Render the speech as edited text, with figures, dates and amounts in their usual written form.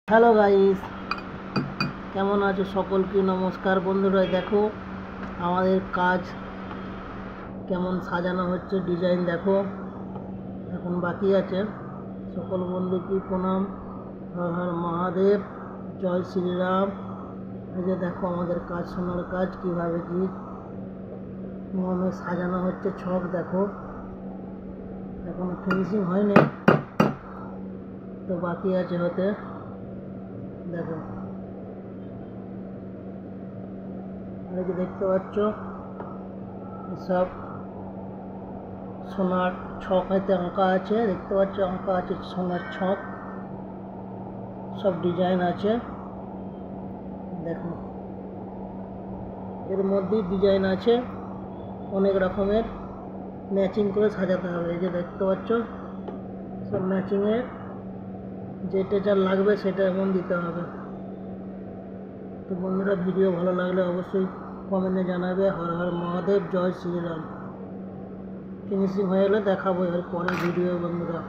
Hello guys, কেমন আছো? সকলকে নমস্কার বন্ধুরা। দেখো আমাদের কাজ কেমন সাজানো হচ্ছে, ডিজাইন দেখো, এখন বাকি আছে। সকল বন্ধুকে প্রণাম, হর হর মহাদেব, জয় শ্রীরাম। এই যে দেখো আমাদের কাজ, সোনার কাজ কীভাবে কি নিয়মে সাজানো হচ্ছে। ছক দেখো, এখন ফিনিশিং হয়নি, তো বাকি আছে হতে। দেখো এই যে দেখতে পাচ্ছ, সব সোনার ছক হাতে আঁকা আছে, দেখতে পাচ্ছ আঁকা আছে সোনার ছক, সব ডিজাইন আছে। দেখো এর মধ্যেই ডিজাইন আছে, অনেক রকমের ম্যাচিং করে সাজাতে হবে। এই যে দেখতে পাচ্ছ সব ম্যাচিংয়ে যেটা যা লাগবে সেটা এমন দিতে হবে। তো বন্ধুরা, ভিডিও ভালো লাগলে অবশ্যই কমেন্টে জানাবে। হর হর মহাদেব, জয় শ্রীরাম। ফিনিশিং হয়ে গেলে দেখাবো এর পরের ভিডিও বন্ধুরা।